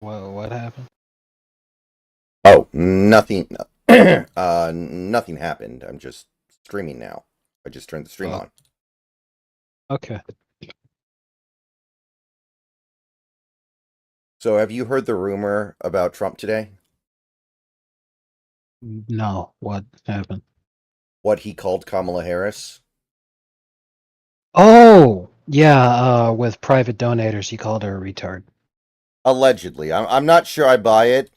What happened? Oh, nothing. Nothing happened. I'm just streaming now. I just turned the stream Oh, on. okay. So, have you heard the rumor about Trump today? No, what happened? What he called Kamala Harris? Oh, yeah, with private donators, he called her a retard. Allegedly. I'm not sure I buy it.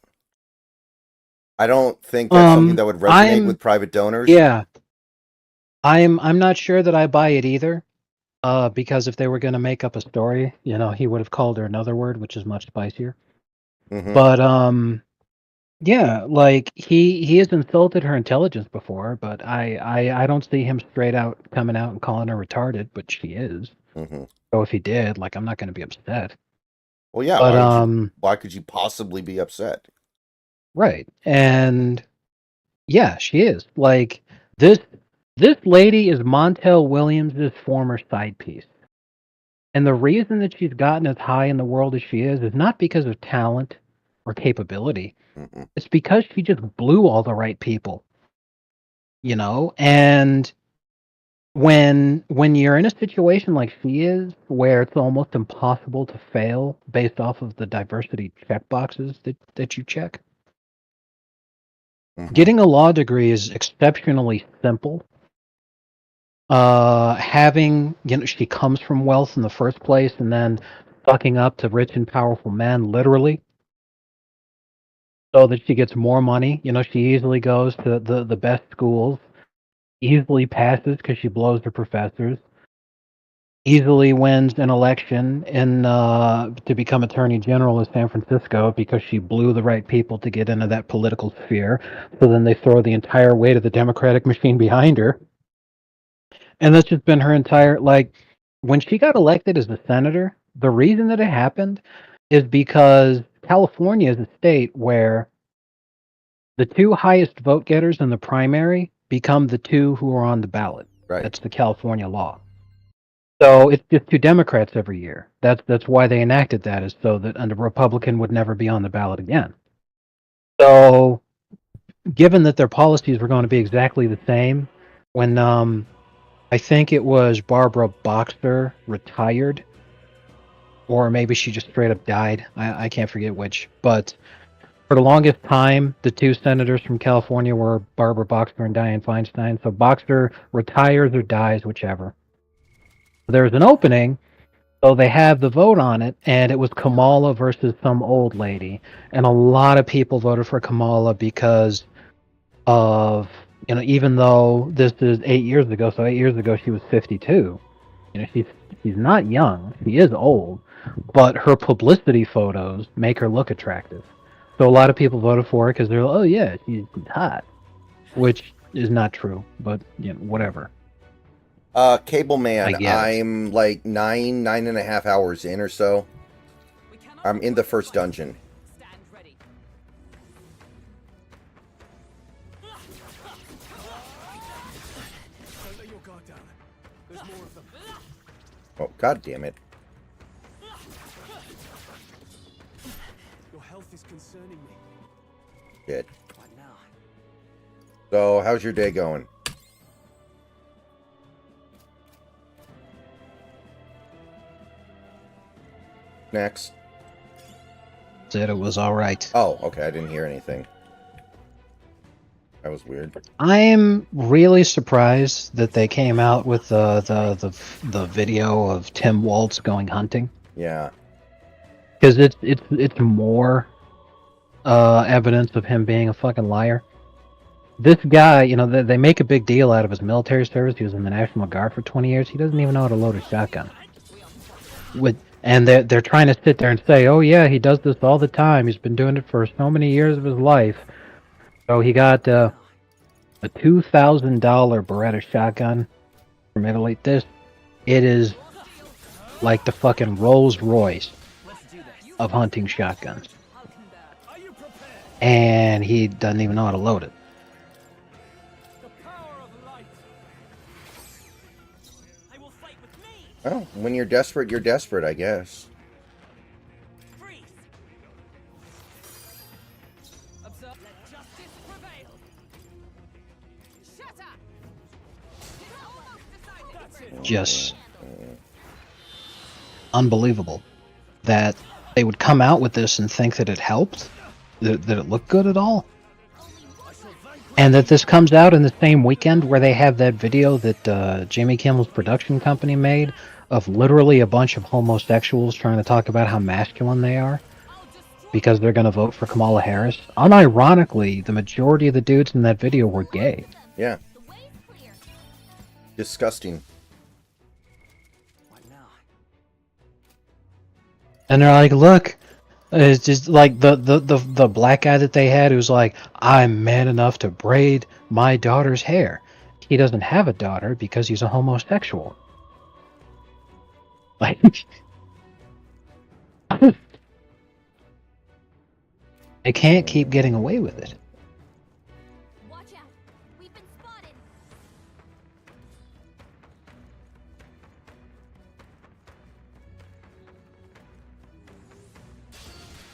I don't think that's something that would resonate I'm with private donors. yeah, I'm not sure that I buy it either. Because if they were gonna make up a story, he would have called her another word, which is much spicier. Hmm. But yeah, like he has insulted her intelligence before, but I don't see him straight out coming out and calling her retarded, but she is. Hmm. So if he did, like, I'm not gonna be upset. Well, yeah. But Why could you possibly be upset? right. And yeah, she is. Like this this lady is Montel Williams' former side piece. And the reason that she's gotten as high in the world as she is not because of talent or capability. Hmm. It's because she just blew all the right people. And when you're in a situation like she is, where it's almost impossible to fail based off of the diversity check boxes that you check, Hmm. getting a law degree is exceptionally simple. Having, she comes from wealth in the first place and then sucking up to rich and powerful men, literally, so that she gets more money. She easily goes to the best schools, easily passes because she blows her professors, easily wins an election to become attorney general of San Francisco because she blew the right people to get into that political sphere. So then they throw the entire weight of the Democratic machine behind her. And that's just been her entire, like, when she got elected as a senator, the reason that it happened is because California is a state where the two highest vote getters in the primary become the two who are on the ballot. Right. That's the California law. So it's just two Democrats every year. That's why they enacted that, is so that a Republican would never be on the ballot again. So given that their policies were going to be exactly the same, when I think it was Barbara Boxer retired, or maybe she just straight up died. I can't forget which. But for the longest time, the two senators from California were Barbara Boxer and Dianne Feinstein. So Boxer retires or dies, whichever. There's an opening, so they have the vote on it, and it was Kamala versus some old lady. And a lot of people voted for Kamala because of, even though this is 8 years ago, so 8 years ago she was 52. She's not young, she is old, but her publicity photos make her look attractive. So a lot of people voted for her because they're like, oh yeah, she's hot, which is not true, but whatever. Cable I Man, guess. I'm like 9.5 hours in or so. I'm in the first dungeon. Oh, god damn it. Your health is concerning me. Shit. What now? So, how's your day going? Next. Said it was all right. Oh, okay, I didn't hear anything. That was weird. I'm really surprised that they came out with the video of Tim Waltz going hunting, Yeah. because it's more evidence of him being a fucking liar. This guy, they make a big deal out of his military service. He was in the National Guard for 20 years. He doesn't even know how to load a shotgun. And they're trying to sit there and say, oh yeah, he does this all the time. He's been doing it for so many years of his life. So he got a $2,000 Beretta shotgun from Italy. It is like the fucking Rolls Royce of hunting shotguns. And he doesn't even know how to load it. Oh, when you're desperate, I guess. just unbelievable that they would come out with this and think that it helped, that it looked good at all. And that this comes out in the same weekend where they have that video that Jimmy Kimmel's production company made of literally a bunch of homosexuals trying to talk about how masculine they are because they're going to vote for Kamala Harris. Unironically, the majority of the dudes in that video were gay. Yeah. Disgusting. And they're like, look, it's just like the black guy that they had who's like, I'm man enough to braid my daughter's hair. He doesn't have a daughter because he's a homosexual. Like, they can't keep getting away with it. Watch out. We've been spotted.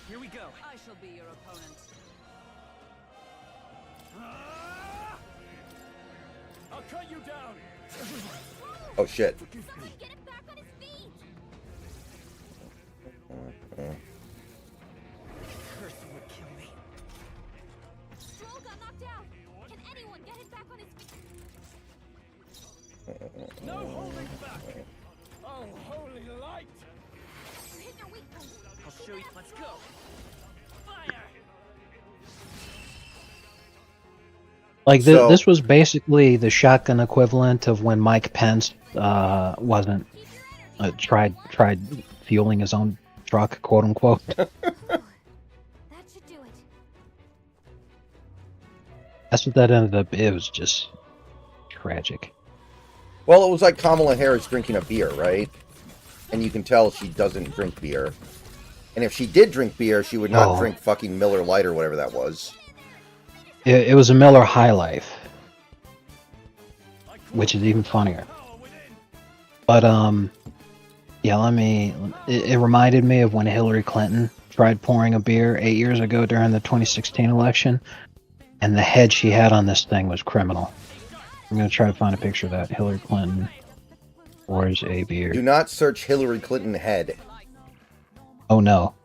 Here we go. I shall be your opponent. I'll cut you down. Oh shit. Somebody get him back on his feet. Cursing would kill me. Stroll got knocked out. Can anyone get him back on his feet? No holding back. Oh, holy light. You hit your weak point. I'll show you. Let's go. Fire. Like, So- this was basically the shotgun equivalent of when Mike Pence wasn't tried fueling his own truck, quote unquote. That should do it. That's what that ended up. It was just tragic. Well, it was like Kamala Harris drinking a beer, right? And you can tell she doesn't drink beer. And if she did drink beer, she would not Oh. drink fucking Miller Lite or whatever that was. It was a Miller High Life, which is even funnier. But yeah, it reminded me of when Hillary Clinton tried pouring a beer 8 years ago during the 2016 election, and the head she had on this thing was criminal. I'm gonna try to find a picture of that. Hillary Clinton pours a beer. Do not search Hillary Clinton head. Oh no.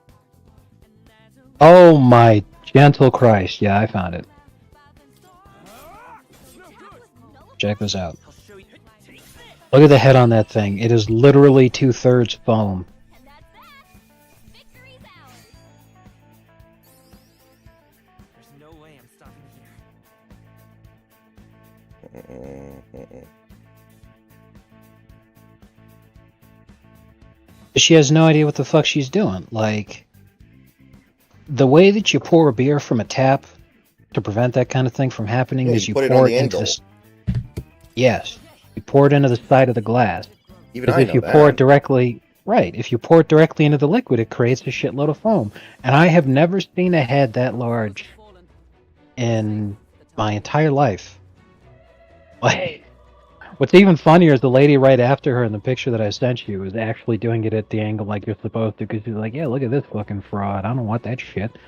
Oh my gentle Christ. Yeah, I found it. Check this out. I'll show you. Take this. Look at the head on that thing. It is literally 2/3 foam. And that's that. Victory's ours. There's no way I'm stopping here. She has no idea what the fuck she's doing. Like, the way that you pour a beer from a tap to prevent that kind of thing from happening Yeah, is you you put it pour on it the into angle. this. Yes, you pour it into the side of the glass. Even Because I if know you that. pour it directly, right? If you pour it directly into the liquid, it creates a shitload of foam. And I have never seen a head that large in my entire life. Like, what's even funnier is the lady right after her in the picture that I sent you is actually doing it at the angle like you're supposed to, because she's like, "Yeah, look at this fucking fraud. I don't want that shit." Do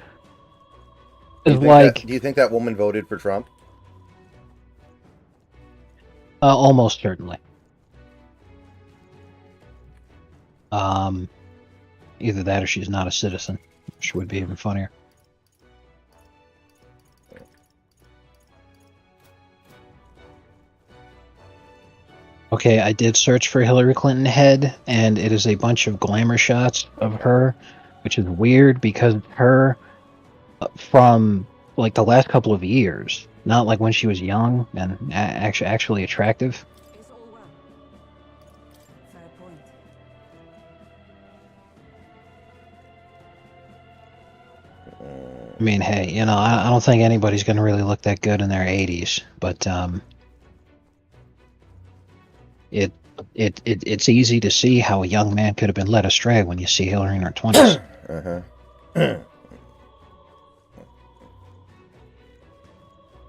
It's you think like do you think that woman voted for Trump? almost certainly. Either that or she's not a citizen, which would be even funnier. Okay, I did search for Hillary Clinton head, and it is a bunch of glamour shots of her, which is weird because her from like the last couple of years, not like when she was young and actually attractive. It's all well. Fair point. I mean, hey, you know, I don't think anybody's gonna really look that good in their 80s, but it's easy to see how a young man could have been led astray when you see Hillary in her 20s. Uh-huh.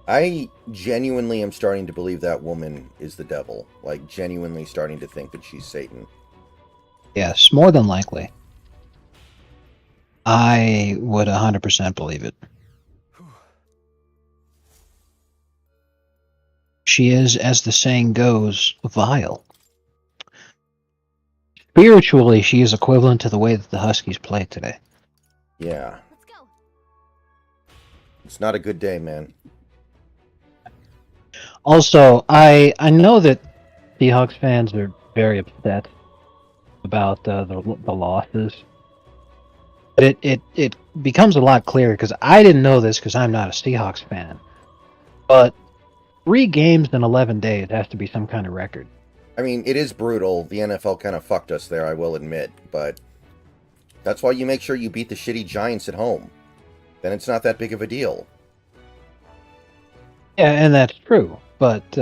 I genuinely am starting to believe that woman is the devil. Like, genuinely starting to think that she's Satan. Yes, more than likely. I would 100% believe it. She is, as the saying goes, vile. spiritually, she is equivalent to the way that the Huskies play today. Yeah. Let's go. It's not a good day, man. Also, I know that Seahawks fans are very upset about the losses. But it becomes a lot clearer because I didn't know this because I'm not a Seahawks fan. But 3 games in 11 days has to be some kind of record. I mean, it is brutal. The NFL kind of fucked us there, I will admit. But that's why you make sure you beat the shitty Giants at home. Then it's not that big of a deal. Yeah, and that's true. But,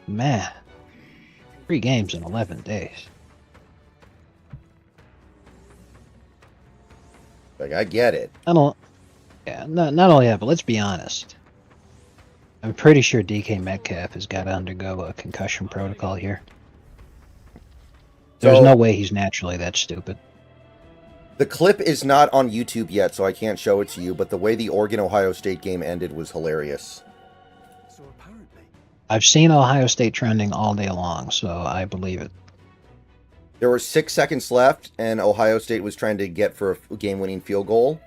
man, 3 games in 11 days. Like, I get it. Not only that, but let's be honest. I'm pretty sure DK Metcalf has got to undergo a concussion protocol here. There's no way he's naturally that stupid. The clip is not on YouTube yet, so I can't show it to you, but the way the Oregon-Ohio State game ended was hilarious. So apparently, I've seen Ohio State trending all day long, so I believe it. There were 6 seconds left, and Ohio State was trying to get for a game-winning field goal,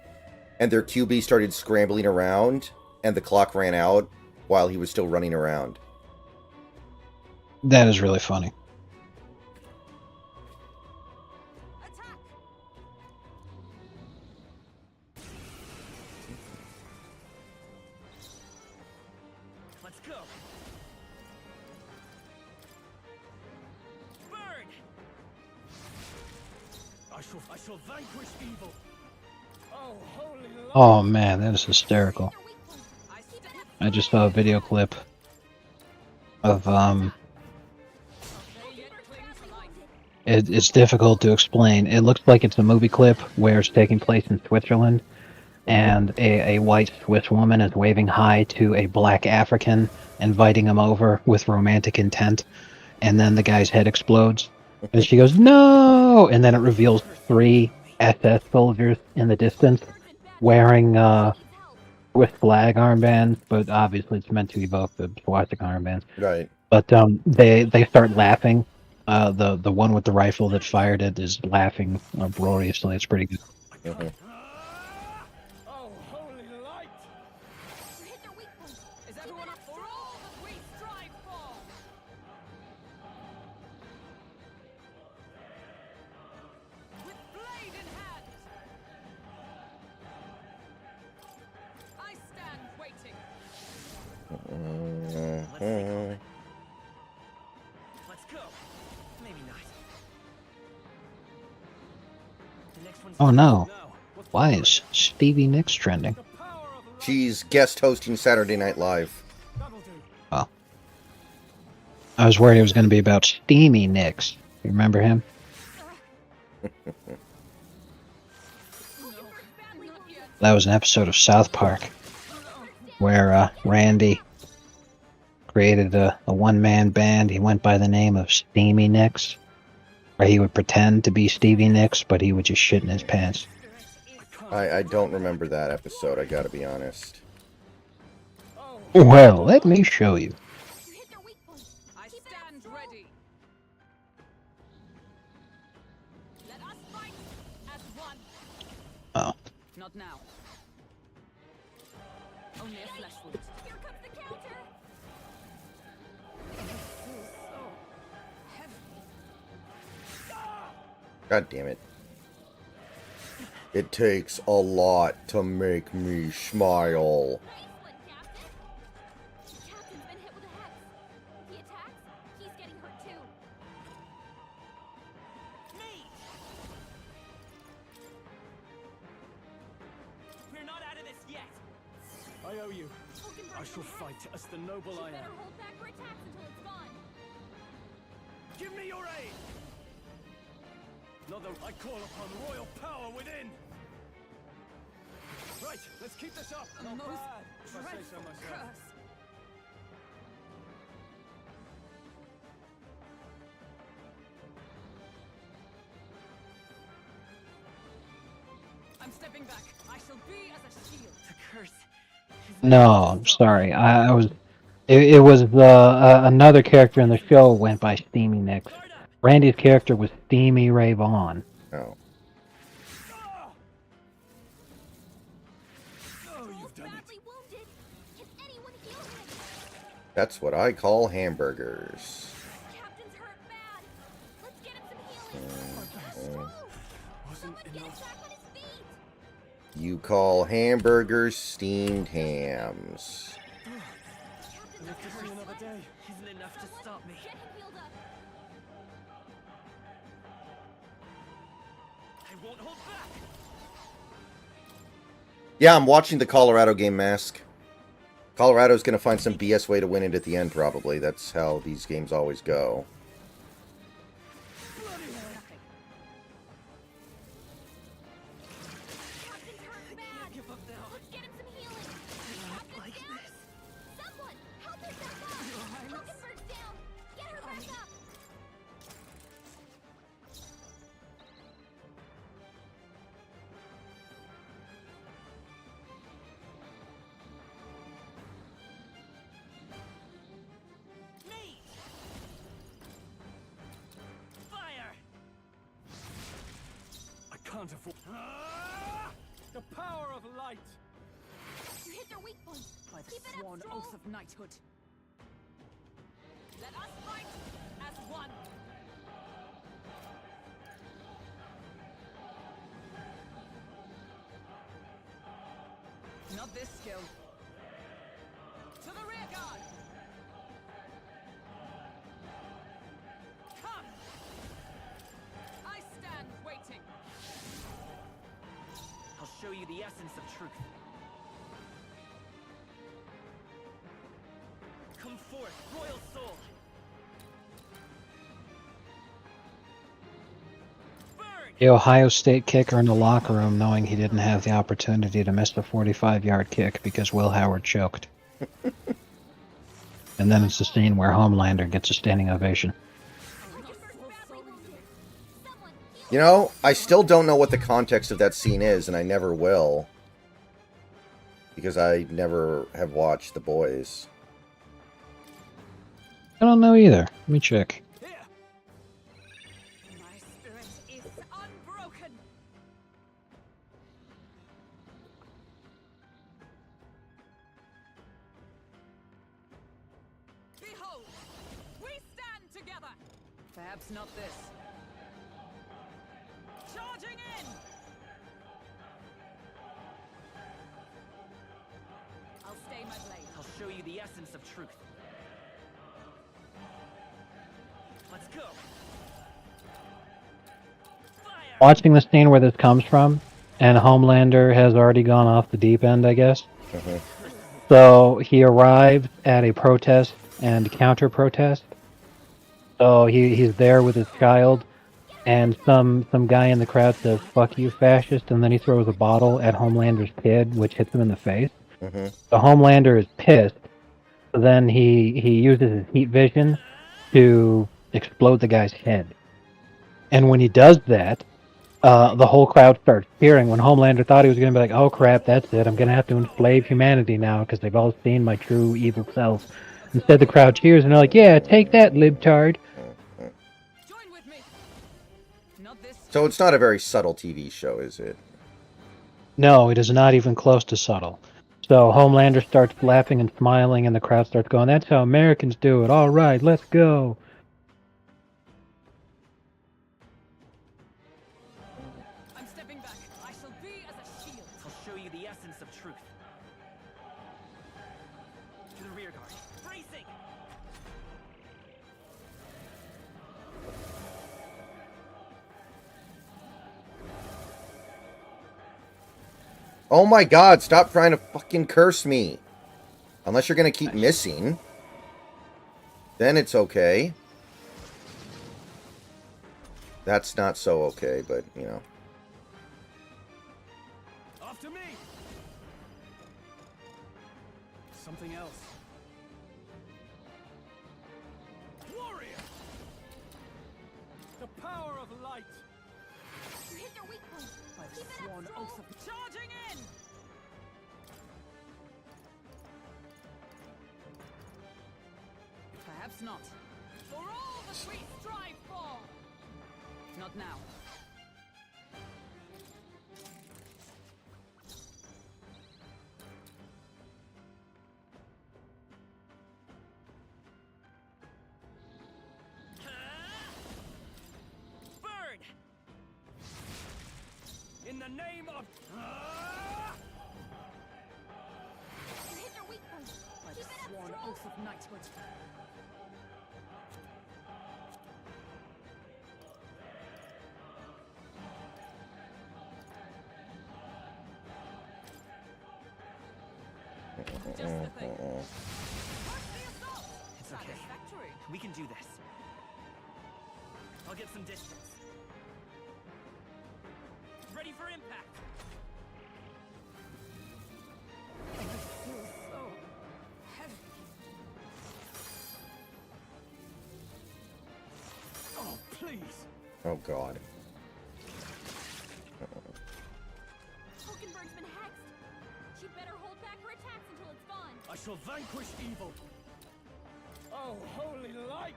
and their QB started scrambling around, and the clock ran out while he was still running around. That is really funny. Attack. let's go. Burn! I shall vanquish evil. Oh, holy light. Oh man, that is hysterical. Your weak point. I see that. I just saw a video clip of it's difficult to explain. It looks like it's a movie clip where it's taking place in Switzerland, and a white Swiss woman is waving hi to a black African, inviting him over with romantic intent, and then the guy's head explodes, and she goes, "No!" And then it reveals 3 SS soldiers in the distance wearing Swiss flag armbands, but obviously it's meant to evoke the swastika armbands. Right. But they start laughing. The one with the rifle that fired it is laughing uproariously. It's pretty good. Mhm. Oh, holy light! You hit their weak point. Is everyone up for all that we strive for? With blade in hand, I stand waiting. Mhm. Let's go. Maybe not. The next one's Oh no! now. What's Why the is Stevie Nicks trending? The power of love. She's guest hosting Saturday Night Live. That'll do. Oh, I was worried it was going to be about Steamy Nicks. You remember him? That was an episode of South Park where Randy created a one-man band. He went by the name of Steamy Nicks, where he would pretend to be Stevie Nicks, but he would just shit in his pants. I don't remember that episode, I gotta be honest. Well, let me show you. You hit their weak point. I stand ready. Let us fight as one. Oh, Not now. Only a flesh wound. Here comes the counter. God damn it. It takes a lot to make me smile. Nice one, Captain. Captain's been hit with a hex. If he attacks, he's getting hurt too. We're not out of this yet. I owe you. I shall fight as the noble I Better am. hold back her attacks until it's gone. Give me your aid. Another, I call upon royal power within. Right, let's keep this up. Not bad, if I say so myself. I'm stepping back. I shall be as a shield. The curse. no, I'm sorry. I was. It was another character in the show went by Steamy Nicks, Randy's character was Steamy Ray Vaughan. Oh. Oh, you've done it. Badly wounded. Can anyone heal him? That's what I call hamburgers. Captain's hurt bad. Let's get him some healing. Wasn't Someone get him enough. back on his feet. You call hamburgers steamed hams. Captain's Live to see hurt. another day. Isn't enough to stop me. Get him healed up. I won't hold back. Yeah, I'm watching the Colorado game, Mask. Colorado's going to find some BS way to win it at the end, probably. That's how these games always go. Captain's hurt bad. Give up now. Let's get him some healing. Captain's down. Someone help him back up. Hulkenberg's down. Get her back up. Me! Fire! I can't afford. The power of light! You hit their weak point. By the Keep it up, sworn Stroll. oath of knighthood. Let us fight as one. Not this skill. To the rear guard! Come! I stand waiting. I'll show you the essence of truth. Come forth, royal soul! Burn! The Ohio State kicker in the locker room knowing he didn't have the opportunity to miss the 45-yard kick because Will Howard choked. And then it's the scene where Homelander gets a standing ovation. Hulkenberg's badly wounded. Someone heal You know, I still don't know what the context of that scene is, and I never will. Because I never have watched The Boys. I don't know either. Let me check. Here! My spirit is unbroken. Behold, we stand together. Perhaps not this. Charging in. I'll stay my blade. I'll show you the essence of truth. Let's go! Fire! Watching the scene where this comes from, and Homelander has already gone off the deep end, I guess. Mhm. So he arrived at a protest and counter-protest. So he's there with his child, and some guy in the crowd says, "Fuck you, fascist," and then he throws a bottle at Homelander's kid, which hits him in the face. Mhm. The Homelander is pissed. So then he uses his heat vision to explode the guy's head. And when he does that, the whole crowd starts cheering. When Homelander thought he was going to be like, "Oh crap, that's it. I'm going to have to enslave humanity now because they've all seen my true evil self." Instead, the crowd cheers and they're like, "Yeah, take that, libtard." Join with me. Not this. So it's not a very subtle TV show, is it? No, it is not even close to subtle. So Homelander starts laughing and smiling, and the crowd starts going, "That's how Americans do it. All right, let's go." I'm stepping back. I shall be as a shield. I'll show you the essence of truth. To the rear guard. Bracing! Oh my god, stop trying to fucking curse me. Unless you're gonna keep missing. Then it's okay. That's not so okay, but, you know. After me! Something else. Warrior! The power of light! You hit their weak point. By the Keep it sworn up, Stroll. oath of Charging in! perhaps not. For all that we strive for! Not now. Burn! In the name of... You hit their weak point. By Keep the it up, sworn Stroll. oath of knighthood. Just the thing. Push the assault! It's okay. Satisfactory. We can do this. I'll get some distance. Ready for impact. I feel so heavy. Oh, please. Oh god. Hulkenberg's been hexed. She'd better hold back her attacks until it's gone. I shall vanquish evil. Oh, holy light!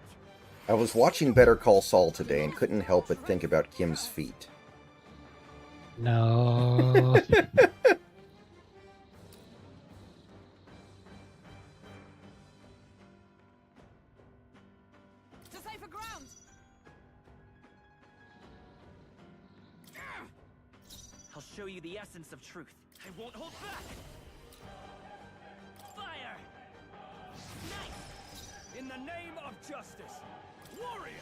I was watching Better Call Saul today and couldn't help but think about Kim's feet. No. To safer ground! I'll show you the essence of truth. I won't hold back! Fire! Knife! In the name of justice! Warrior!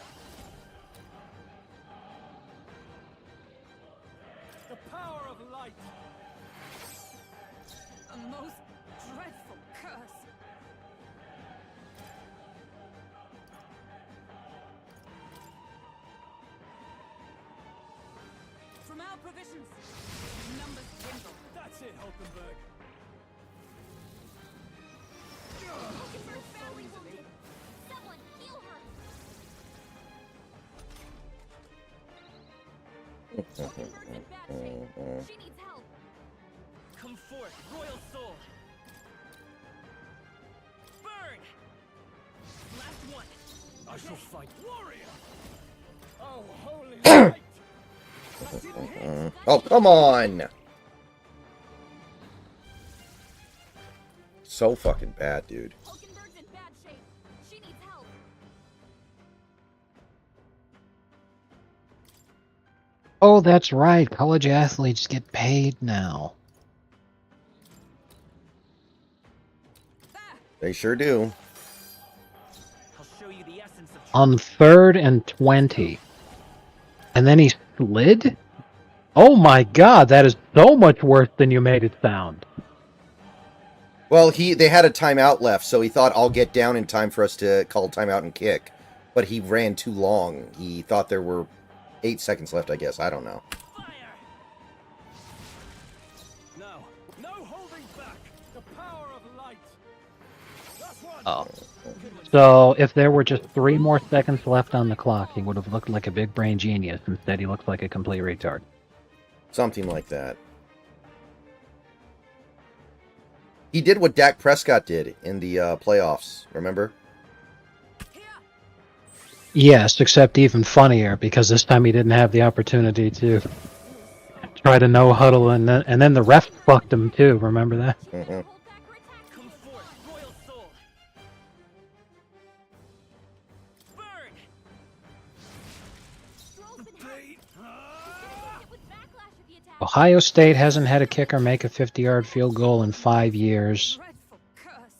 The power of light! A most dreadful curse. From our provisions, numbers dwindle. That's it, Hulkenberg! Hulkenberg's badly wounded. Someone heal her. Hulkenberg's in bad shape. She needs help. Come forth, royal soul! Burn! Last one! I shall fight. Warrior! Oh, holy light! That didn't hit! Oh, come on! So fucking bad, dude. Hulkenberg's in bad shape. She needs help. Oh, that's right. College athletes get paid now. They sure do. I'll show you the essence of truth. On 3rd and 20. And then he slid? Oh my god, that is so much worse than you made it sound. Well, they had a timeout left, so he thought I'll get down in time for us to call timeout and kick. But he ran too long. He thought there were 8 seconds left, I guess. I don't know. Fire! No. No holding back! The power of light! Last one! Oh. So, if there were just 3 more seconds left on the clock, he would have looked like a big brain genius. Instead, he looks like a complete retard. Something like that. He did what Dak Prescott did in the playoffs, remember? Here! Yes, except even funnier, because this time he didn't have the opportunity to try to no-huddle, and then the ref fucked him too, remember that? Mhm. Hold back her attacks. Come forth, royal soul! Burn! Stroll's been hexed. Bait! She's gonna get hit with backlash if he attacks. Ohio State hasn't had a kicker make a 50-yard field goal in 5 years. Dreadful curse.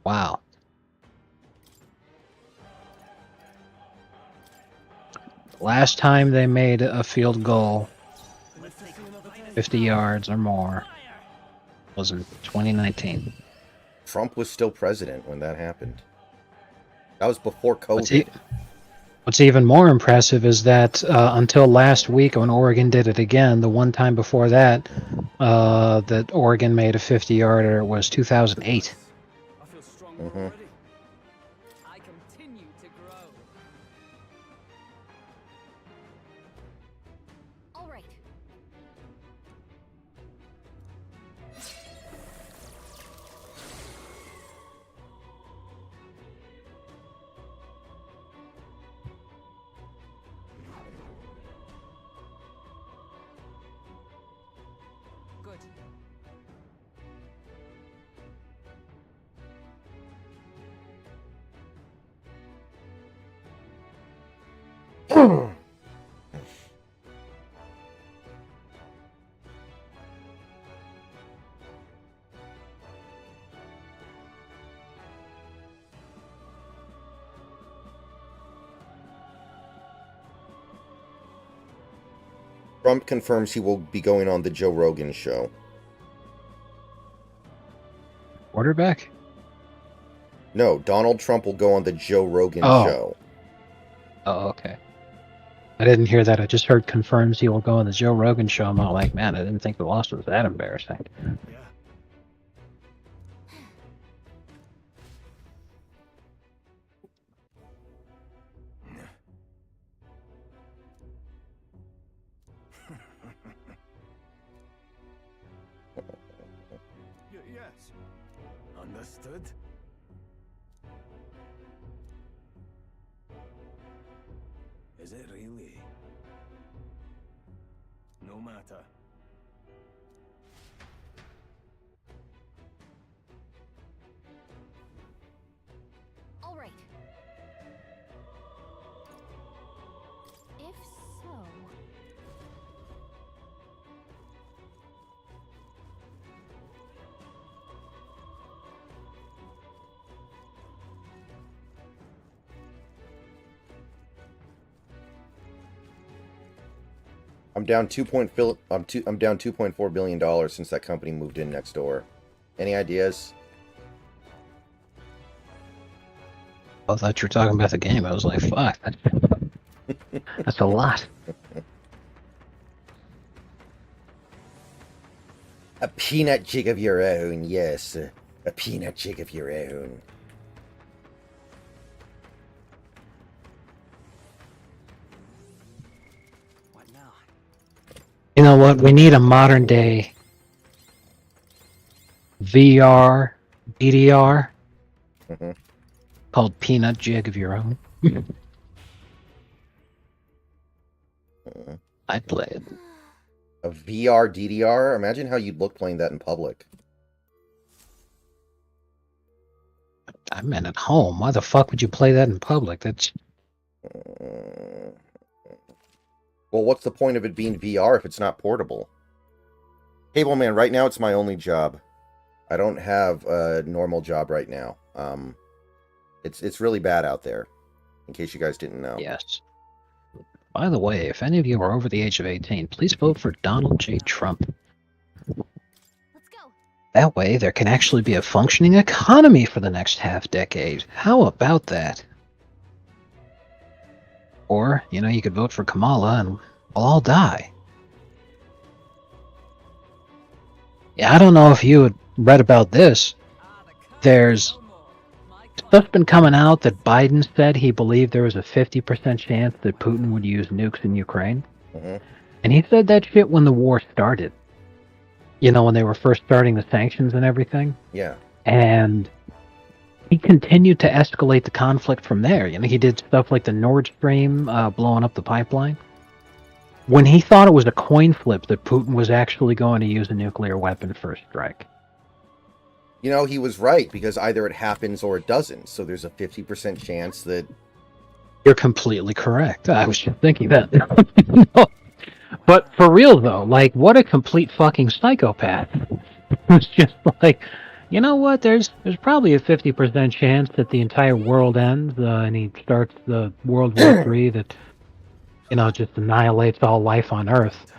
Wow. Last time they made a field goal, Let's take another 50 yards or more, fire! was in 2019. Trump was still president when that happened. That was before What's, COVID. what's even more impressive is that until last week when Oregon did it again, the one time before that, that Oregon made a 50-yarder was 2008. I feel stronger Mhm. already. I continue to grow. All right. Trump confirms he will be going on the Joe Rogan show. Quarterback? No, Donald Trump will go on the Joe Rogan show. Oh, okay. I didn't hear that. I just heard confirms he will go on the Joe Rogan show. I'm all like, man, I didn't think the loss was that embarrassing. Yeah. Yes. Understood? Is it really? No matter. All right. If so, I'm down I'm down $2.4 billion since that company moved in next door. Any ideas? I thought you were talking about the game. I was like, fuck. That's a lot. A peanut jig of your own, yes. A peanut jig of your own. What now? You know what? We need a modern day VR, DDR Mhm. called Peanut Jig of Your Own. I'd play it. A VR DDR? Imagine how you'd look playing that in public. I meant at home. Why the fuck would you play that in public? That's Well, what's the point of it being VR if it's not portable? Cable Man, right now it's my only job. I don't have a normal job right now. It's really bad out there, in case you guys didn't know. yes. By the way, if any of you are over the age of 18, please vote for Donald J. Trump. let's go. That way, there can actually be a functioning economy for the next half-decade. How about that? Or, you know, you could vote for Kamala and we'll all die. Yeah, I don't know if you had read about this. There's stuff's been coming out that Biden said he believed there was a 50% chance that Putin would use nukes in Ukraine. Mhm. And he said that shit when the war started. You know, when they were first starting the sanctions and everything. Yeah. And he continued to escalate the conflict from there. You know, he did stuff like the Nord Stream, blowing up the pipeline. When he thought it was a coin flip that Putin was actually going to use a nuclear weapon for a strike. You know, he was right, because either it happens or it doesn't. So there's a 50% chance that... You're completely correct. I was just thinking that. No. But for real, though, like, what a complete fucking psychopath. It's just like, you know what, there's probably a 50% chance that the entire world ends, and he starts the World War III that, you know, just annihilates all life on Earth.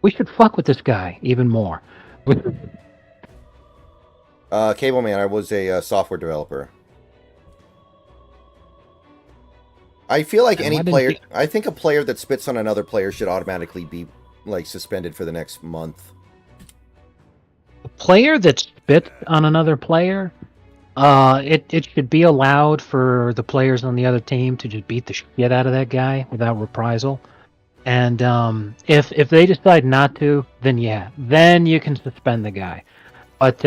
We should fuck with this guy even more. Cable Man, I was a software developer. I feel like And any why didn't player... you- I think a player that spits on another player should automatically be, like, suspended for the next month. A player that spits on another player, it should be allowed for the players on the other team to just beat the shit out of that guy without reprisal. And if they decide not to, then yeah, then you can suspend the guy. But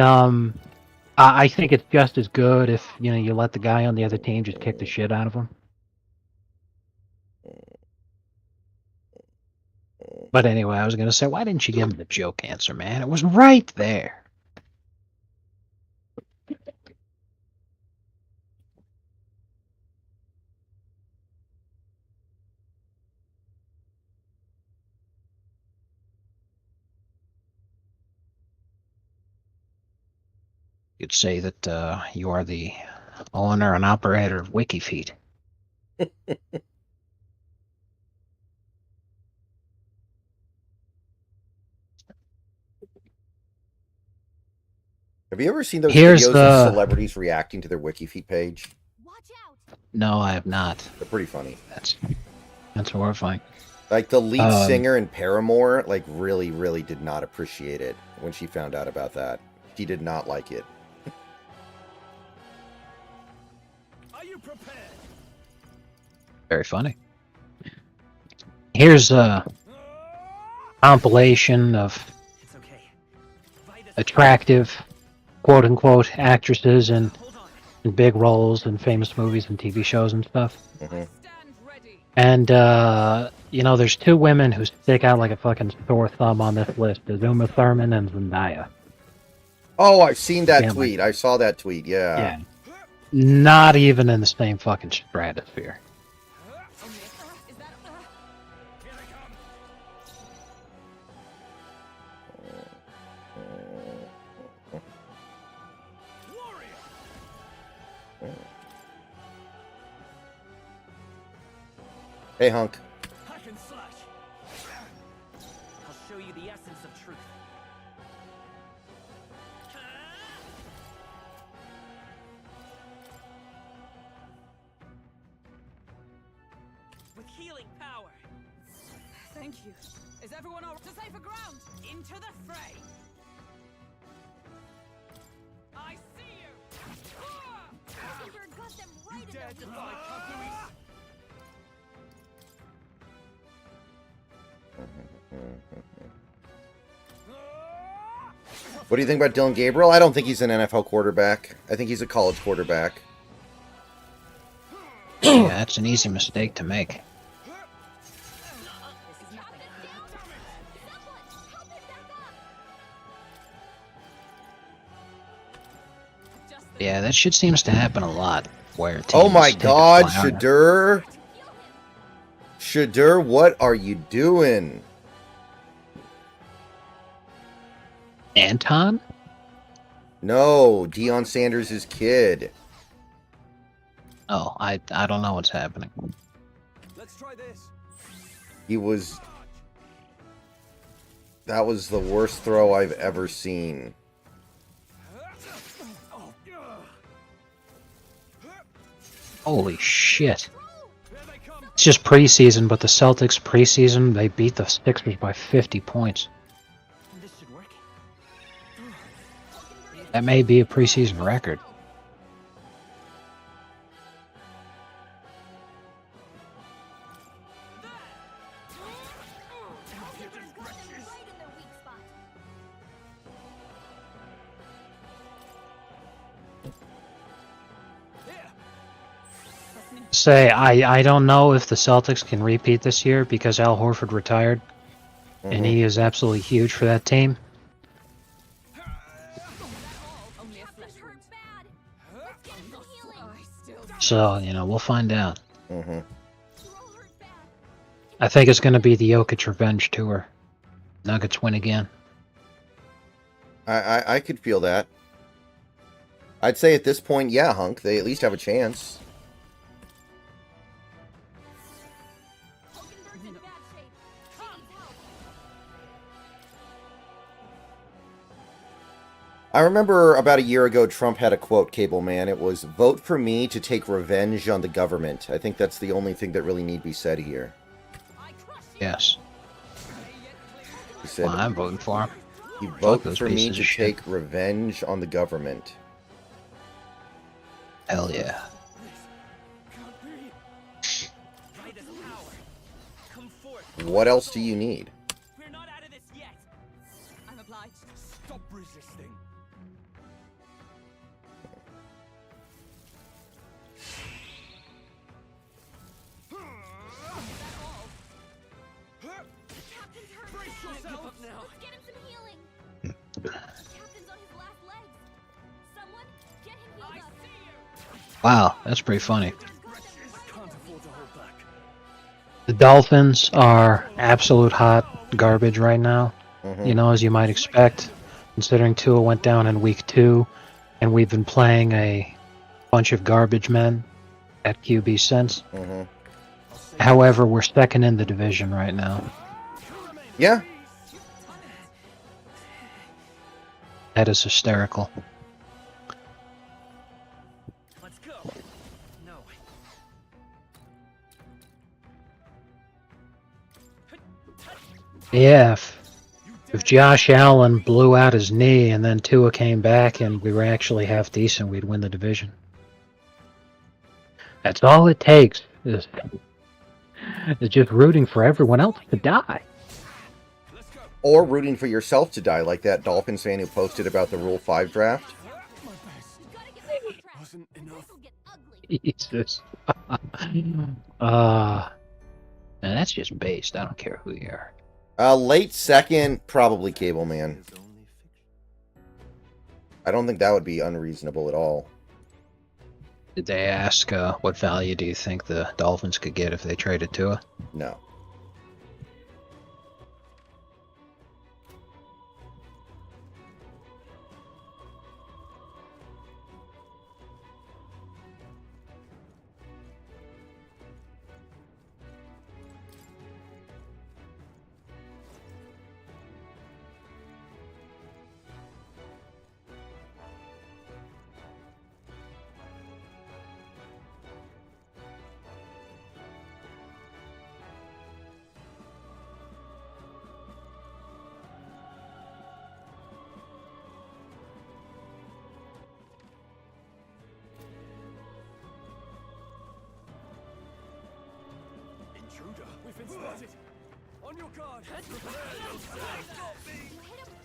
I think it's just as good if, you know, you let the guy on the other team just kick the shit out of him. But anyway, I was going to say, why didn't you give him the joke answer, man? It was right there. You'd say that you are the owner and operator of WikiFeed. Have you ever seen those Here's videos the- of celebrities reacting to their WikiFeed page? Watch out! No, I have not. They're pretty funny. That's horrifying. Like the lead singer in Paramore, like really did not appreciate it when she found out about that. She did not like it. Are you prepared? Very funny. Here's a compilation of It's okay. Fight us. attractive, quote-unquote, actresses in Hold on. big roles in famous movies and TV shows and stuff. Mhm. Stand ready. And, you know, there's two women who stick out like a fucking sore thumb on this list. There's Uma Thurman and Zendaya. Oh, I've seen that Yeah, tweet. I saw that tweet. Yeah. Yeah. Not even in the same fucking stratosphere. Is that Here they come. Warrior. Hey, Hunk. Hack and slash. I'll show you the essence of truth. With healing power. Thank you. Is everyone all to safer ground? Into the fray. I see you. Mockingbird got them right in Dare the defy Kakui's. What do you think about Dylan Gabriel? I don't think he's an NFL quarterback. I think he's a college quarterback. Yeah, that's an easy mistake to make. Yeah, that shit seems to happen a lot. Where Oh teams my take a god, flyer. Shadur. Shadur, what are you doing? Anton? No, Deion Sanders' kid. Oh, I don't know what's happening. Let's try this. He was... That was the worst throw I've ever seen. Oh, Holy shit. here they come. It's just preseason, but the Celtics preseason, they beat the Sixers by 50 points. This should work. That may be a preseason record. Mockingbird got them right in their weak spot. Here. Say, I don't know if the Celtics can repeat this year because Al Horford retired, and he is absolutely huge for that team. only a flesh Captain wound? hurt bad. Let's get him some healing. I still So, you know, we'll find out. Mm-hmm. You all hurt bad. I think it's going to be the Jokic revenge tour. Nuggets win again. I could feel that. I'd say at this point, yeah, Hunk, they at least have a chance. Mockingbird in bad shape. She needs help. I remember about a year ago, Trump had a quote, Cable Man. It was, "Vote for me to take revenge on the government." I think that's the only thing that really need be said here. I crush you. Yes. He said, Well, I'm voting for him. "You vote those for me pieces to of shit." take revenge on the government." Hell yeah. Can't be. By this power. Come forth. What else do you need? We're not out of this yet. I'm obliged. Stop resisting. Captain's hurt Brace bad. yourself up now. Let's get him some healing. Captain's on his last legs. Someone get him I healed up. see you. Wow, that's pretty funny. Mockingbird got them right in Can't their afford weak to hold spot. back. The Dolphins are absolute hot garbage right now. Mhm. You know, as you might expect, considering Tua went down in week 2. And we've been playing a bunch of garbage men at QB since. Mm-hmm. However, we're second in the division right now. Yeah. That is hysterical. Let's go. No. Yeah, if Josh Allen blew out his knee and then Tua came back and we were actually half decent, we'd win the division. That's all it takes is just rooting for everyone else to die. Let's go. Or rooting for yourself to die, like that Dolphins fan who posted about the Rule 5 draft. My best. You gotta get back on track. Wasn't enough. This'll get ugly. Jesus. And that's just based. I don't care who you are. Late second, probably Cable Man. I don't think that would be unreasonable at all. Did they ask what value do you think the Dolphins could get if they traded Tua? No. Intruder. We've been spotted. On your guard. You hit him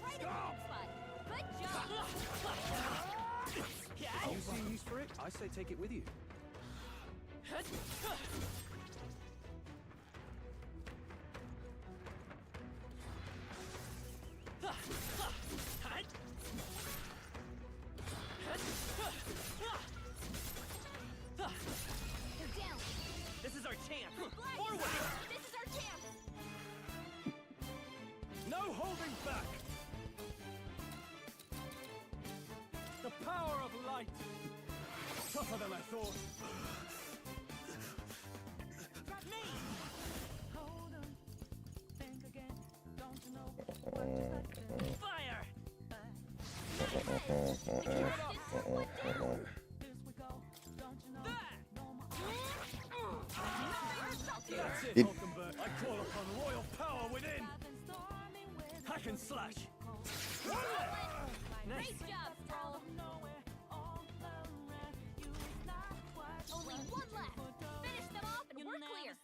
right in the spot. Good job. You see use for it? I say take it with you. They're down. This is our chance. Flag. Forward. This is our chance. No holding back. The power of light. Tougher than I thought. Me. Fire. That's it, Did- Hulkenberg. I call upon royal power within. Hack and slash. Great job, Stroll. Only one left. Finish them off and we're clear.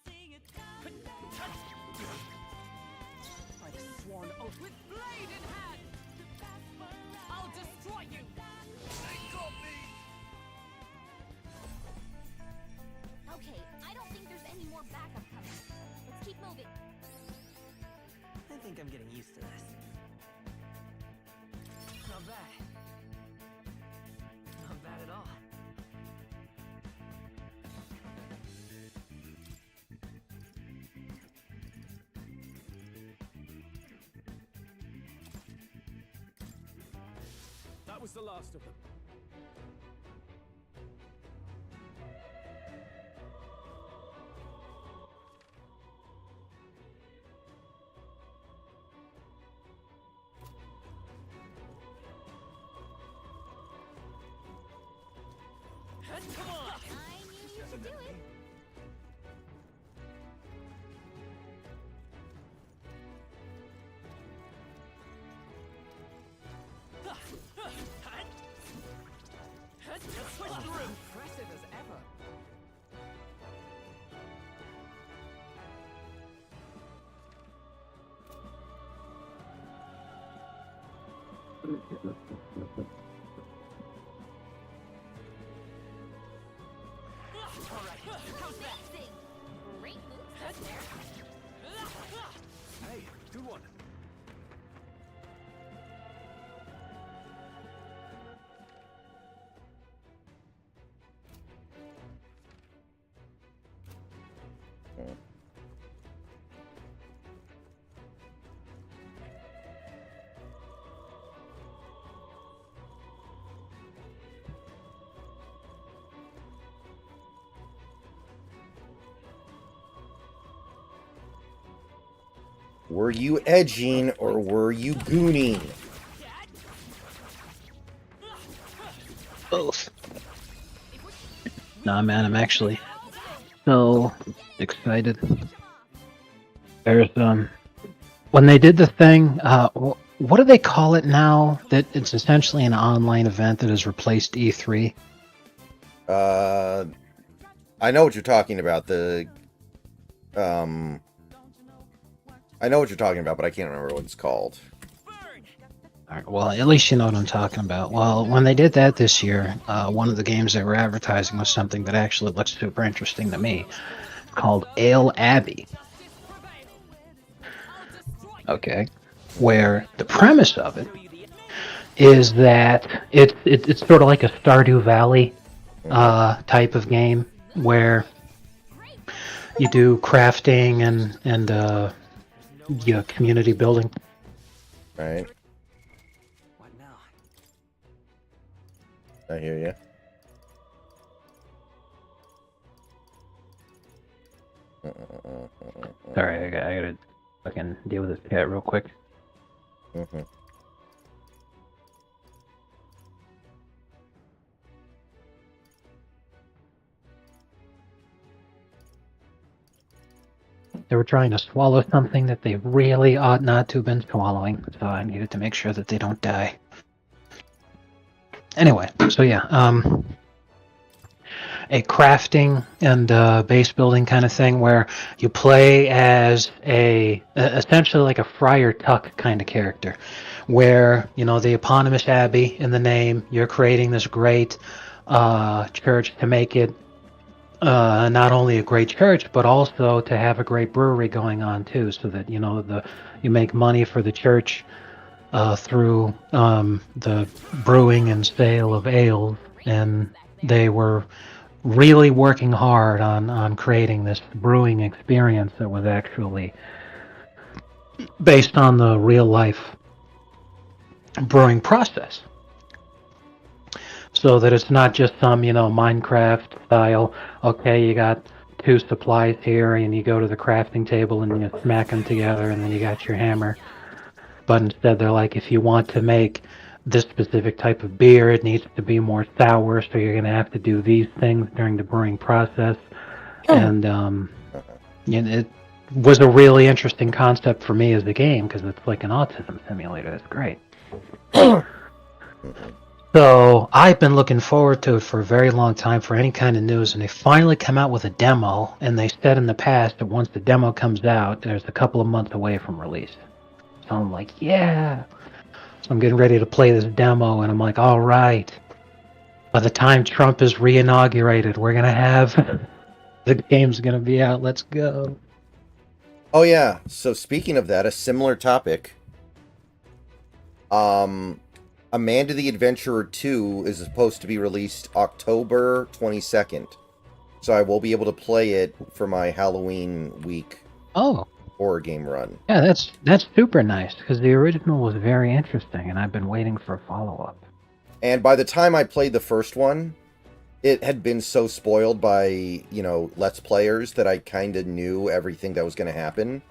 I've sworn oath with blade in hand. I'll destroy you. They got me. Okay, I don't think there's any more backup coming. Let's keep moving. I think I'm getting used to this. Not bad. Not bad at all. That was the last of them. Come on! I knew you should do it. Push through! Impressive as ever. Amazing. Great moves there. Hey, good one. Were you edging or were you gooning? Both. Nah, man, I'm actually so excited. There's when they did the thing, what do they call it now? That it's essentially an online event that has replaced E3. I know what you're talking about. I know what you're talking about, but I can't remember what it's called. All right, well, at least you know what I'm talking about. Well, when they did that this year, one of the games they were advertising was something that actually looks super interesting to me, called Ale Abbey. Okay, where the premise of it is that it's sort of like a Stardew Valley type of game where you do crafting and community building. Right. What now? I hear you. Sorry, I gotta fucking deal with this cat real quick. Mm-hmm. They were trying to swallow something that they really ought not to have been swallowing, so I needed to make sure that they don't die. Anyway, so yeah, a crafting and base building kind of thing where you play as essentially like a Friar Tuck kind of character, where the eponymous abbey in the name, you're creating this great church to make it not only a great church, but also to have a great brewery going on too, so that you make money for the church through the brewing and sale of ales, and they were really working hard on creating this brewing experience that was actually based on the real life brewing process. So that it's not just some, Minecraft style, okay, you got two supplies here and you go to the crafting table and you smack them together and then you got your hammer. But instead they're like, if you want to make this specific type of beer, it needs to be more sour, so you're going to have to do these things during the brewing process. And it was a really interesting concept for me as a game, because it's like an autism simulator. It's great. So I've been looking forward to it for a very long time for any kind of news, and they finally come out with a demo, and they said in the past that once the demo comes out, there's a couple of months away from release. So I'm like, yeah. So I'm getting ready to play this demo, and I'm like, all right. By the time Trump is re-inaugurated, we're going to have... the game's going to be out. Let's go. Oh, yeah. So speaking of that, a similar topic. Amanda the Adventurer 2 is supposed to be released October 22nd. So I will be able to play it for my Halloween week horror game run. Yeah, that's super nice, because the original was very interesting, and I've been waiting for a follow-up. And by the time I played the first one, it had been so spoiled by, Let's Players that I kind of knew everything that was going to happen.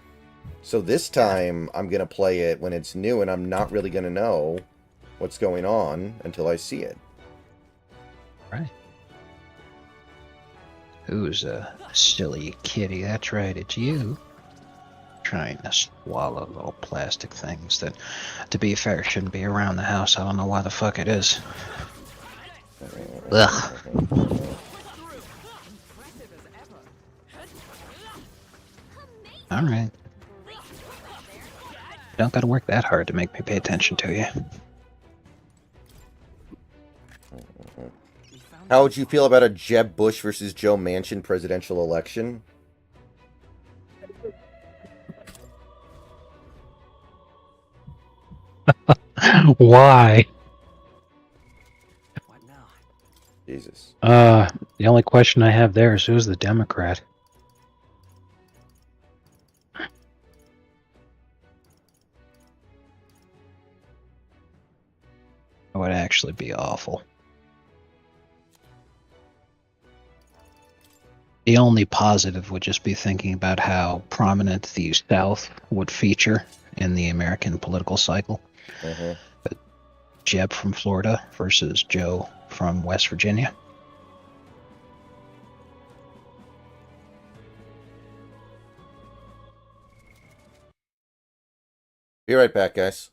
So this time, I'm going to play it when it's new, and I'm not really going to know what's going on until I see it. Right. Who's a silly kitty? That's right, it's you. Trying to swallow little plastic things that, to be fair, shouldn't be around the house. I don't know why the fuck it is. Ugh. Alright. Don't gotta work that hard to make me pay attention to you. How would you feel about a Jeb Bush versus Joe Manchin presidential election? Why? What now? Jesus. The only question I have there is who's the Democrat? That would actually be awful. The only positive would just be thinking about how prominent the South would feature in the American political cycle. Mm-hmm. Jeb from Florida versus Joe from West Virginia. Be right back, guys.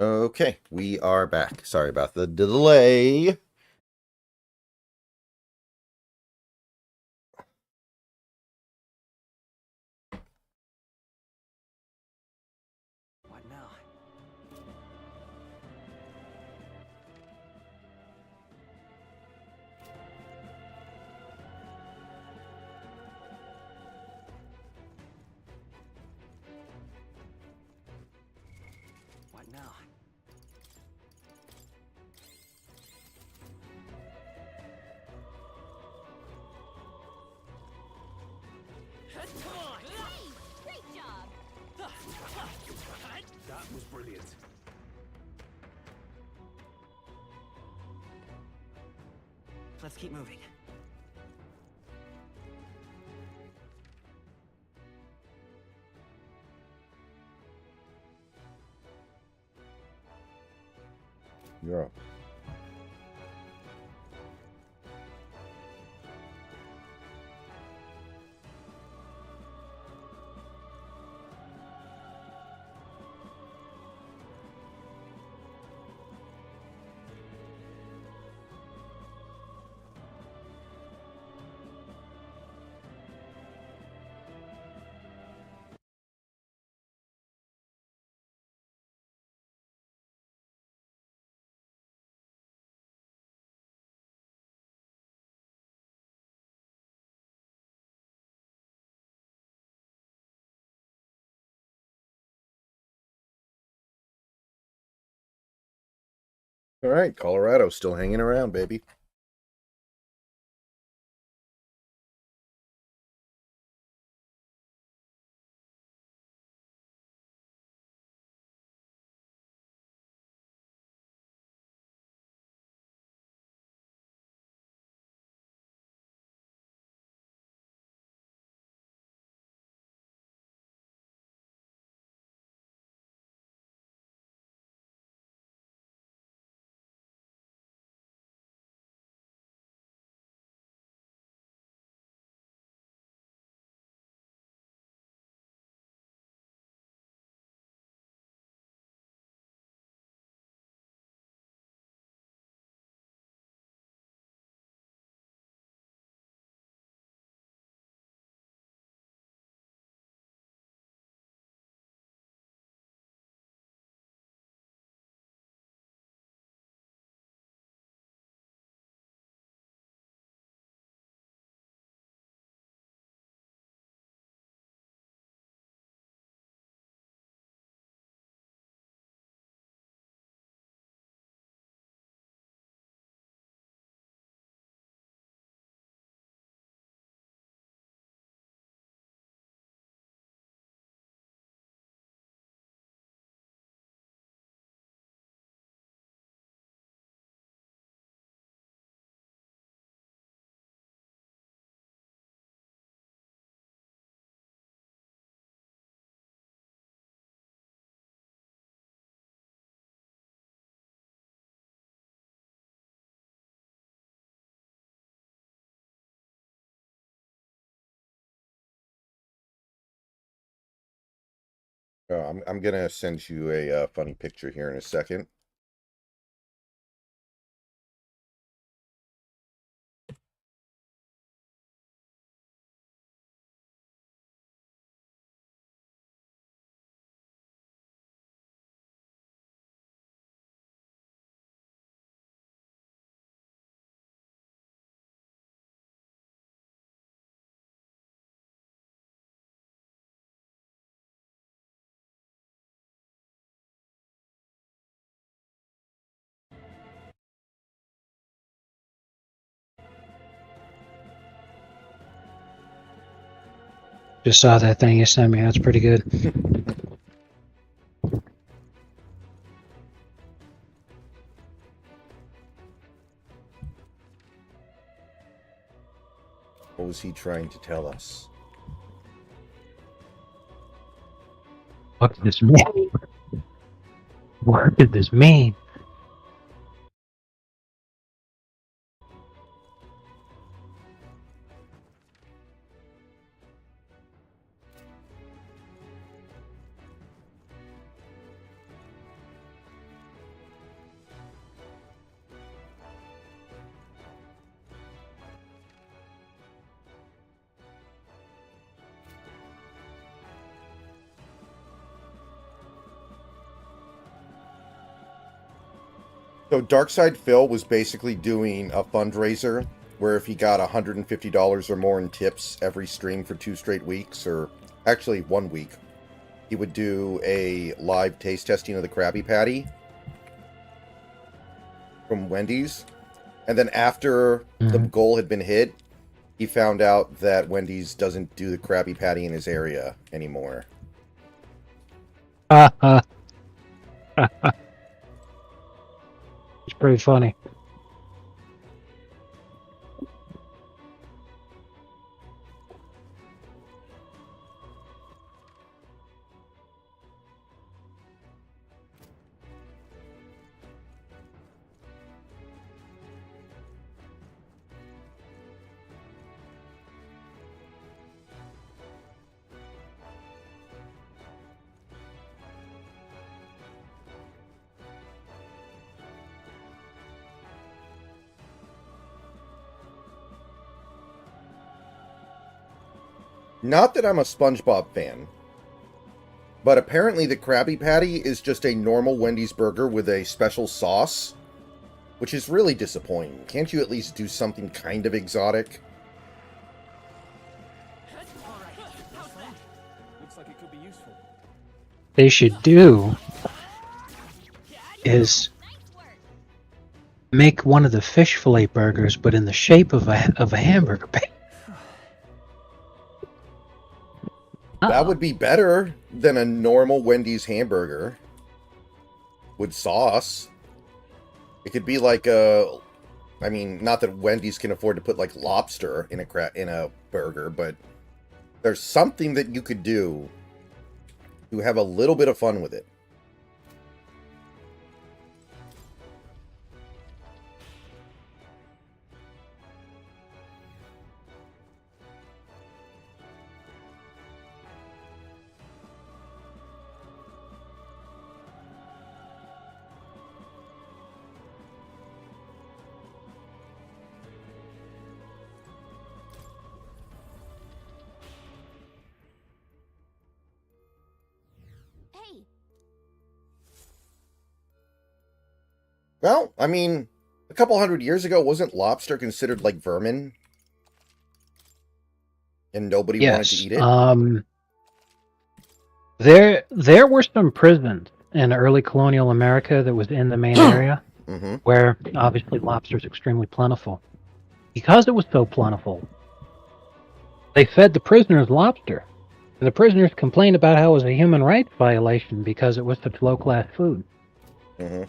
Okay, we are back. Sorry about the delay. What now? What now? Come on! Hey, great job. That was brilliant. Let's keep moving. You're up. All right, Colorado still hanging around, baby. I'm gonna send you a funny picture here in a second. Just saw that thing you sent me. That's pretty good. What was he trying to tell us? What did this mean? What did this mean? So Darkside Phil was basically doing a fundraiser where if he got $150 or more in tips every stream for 2 straight weeks, or actually 1 week, he would do a live taste testing of the Krabby Patty from Wendy's. And then after the goal had been hit, he found out that Wendy's doesn't do the Krabby Patty in his area anymore. It's pretty funny. Not that I'm a SpongeBob fan, but apparently the Krabby Patty is just a normal Wendy's burger with a special sauce, which is really disappointing. Can't you at least do something kind of exotic? Looks like it could be useful. They should do is make one of the fish fillet burgers, but in the shape of a hamburger patty. That would be better than a normal Wendy's hamburger with sauce. It could be like a, I mean, not that Wendy's can afford to put like lobster in a burger, but there's something that you could do to have a little bit of fun with it. Hey, Well, I mean, a couple hundred years ago, wasn't lobster considered like vermin? And nobody wanted to eat it? There were some prisons in early colonial America that was in the main area Mm-hmm. where obviously lobster is extremely plentiful. Because it was so plentiful, they fed the prisoners lobster. And the prisoners complained about how it was a human rights violation because it was such low-class food. Mm-hmm.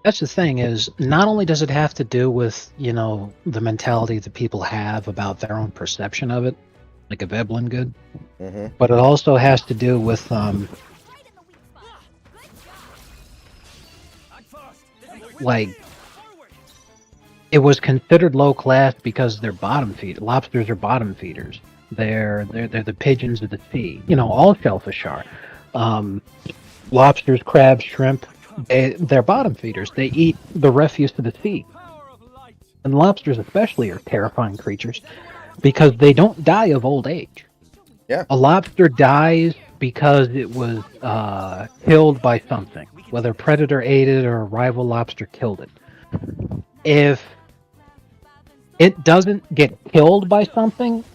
That's the thing is, not only does it have to do with, you know, the mentality that people have about their own perception of it, like a Veblen good, Mm-hmm. but it also has to do with, right in the weak spot. Good job. Act fast. like, it was considered low class because they're bottom feed. Lobsters are bottom feeders. They're the pigeons of the sea. You know, all shellfish are. Lobsters, crabs, shrimp, they're bottom feeders. They eat the refuse of the sea. And lobsters especially are terrifying creatures because they don't die of old age. Yeah. A lobster dies because it was killed by something, whether a predator ate it or a rival lobster killed it. If it doesn't get killed by something,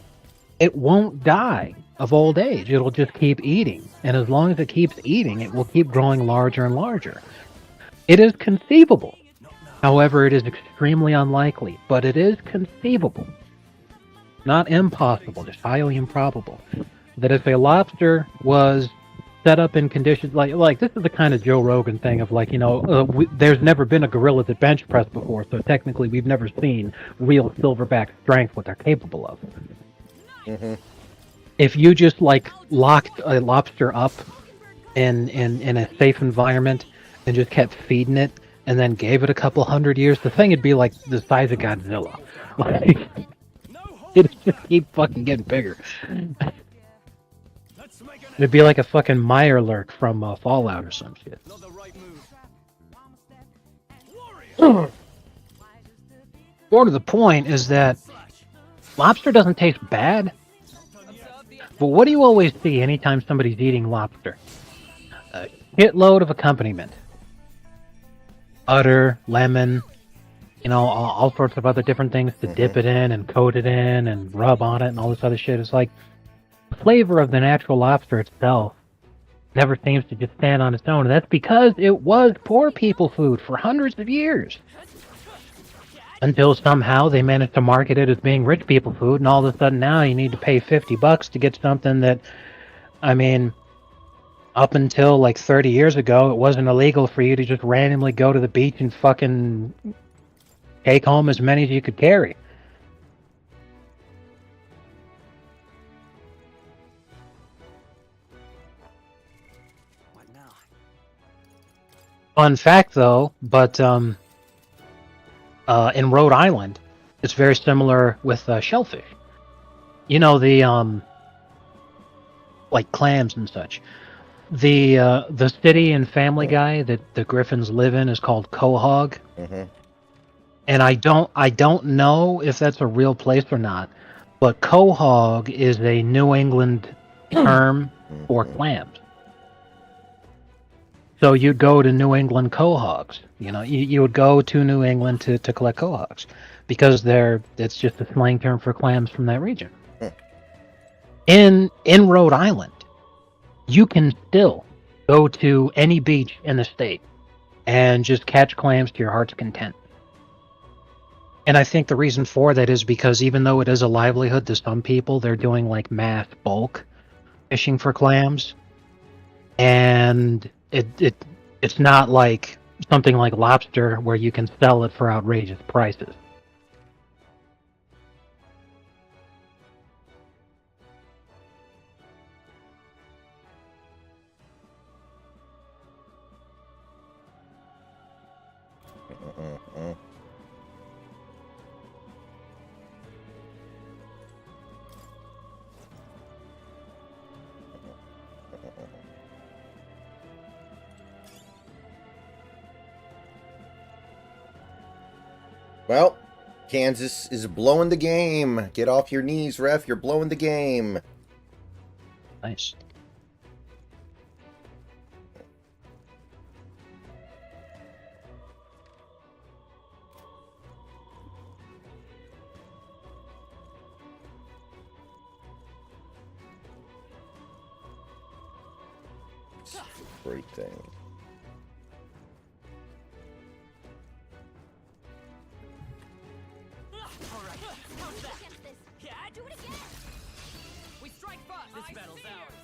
it won't die of old age. It'll just keep eating. And as long as it keeps eating, it will keep growing larger and larger. It is conceivable. However, it is extremely unlikely, but it is conceivable. Not impossible, just highly improbable. That if a lobster was set up in conditions like this is the kind of Joe Rogan thing of like, you know, there's never been a gorilla that bench press before, so technically we've never seen real silverback strength what they're capable of. Mm-hmm. If you just like locked a lobster up in a safe environment and just kept feeding it and then gave it a couple hundred years, the thing would be like the size of Godzilla. Like, it'd just keep fucking getting bigger. It'd be like a fucking Mirelurk from Fallout or some shit. Not the right move. More to the point is that lobster doesn't taste bad, but what do you always see anytime somebody's eating lobster? A shitload of accompaniment. butter, lemon, all sorts of other different things to dip it in and coat it in and rub on it and all this other shit. It's like the flavor of the natural lobster itself never seems to just stand on its own. And that's because it was poor people food for hundreds of years. Until somehow they managed to market it as being rich people food, and all of a sudden now you need to pay $50 to get something that, I mean, up until like 30 years ago, it wasn't illegal for you to just randomly go to the beach and fucking take home as many as you could carry. What now? Fun fact, though, but in Rhode Island, it's very similar with shellfish. The like clams and such. The city in Family Guy that the Griffins live in is called Quahog, and I don't know if that's a real place or not, but Quahog is a New England term for clams. So you'd go to New England quahogs. You would go to New England to collect quahogs because it's just a slang term for clams from that region. In Rhode Island, you can still go to any beach in the state and just catch clams to your heart's content. And I think the reason for that is because even though it is a livelihood to some people, they're doing like mass bulk fishing for clams, and it's not like something like lobster where you can sell it for outrageous prices. Well, Kansas is blowing the game. Get off your knees, ref. You're blowing the game. Nice. Great thing. Against this. Do it again. We strike first. This battle's ours.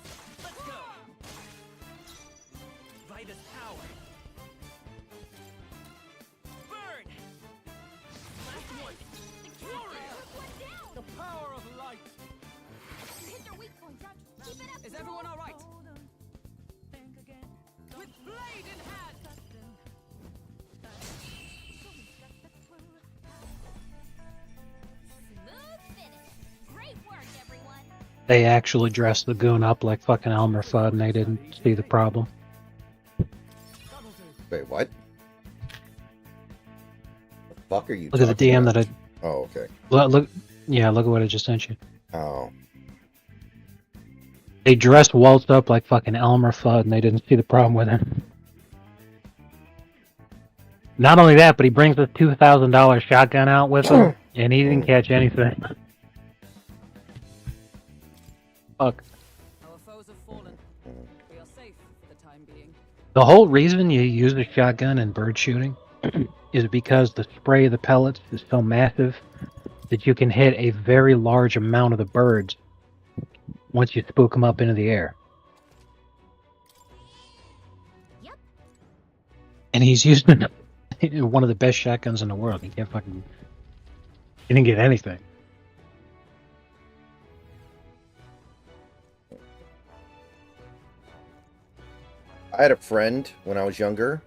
Let's go. Vitus power. Burn. Last one. The power of light. You hit their weak points. Keep it up. Is everyone all right? With blade in hand. Smooth finish. Great work, everyone. They actually dressed the goon up like fucking Elmer Fudd, and they didn't see the problem. Wait, what? The fuck are you Look at the talking DM about? that I Oh, okay. look. Yeah, look at what I just sent you. Oh. They dressed Waltz up like fucking Elmer Fudd, and they didn't see the problem with him. Not only that, but he brings this $2,000 shotgun out with him, and he didn't catch anything. Fuck. Our foes have fallen. We are safe for the time being. The whole reason you use a shotgun in bird shooting is because the spray of the pellets is so massive that you can hit a very large amount of the birds once you spook them up into the air. Yep. And he's using one of the best shotguns in the world. He can't fucking... He didn't get anything. I had a friend when I was younger.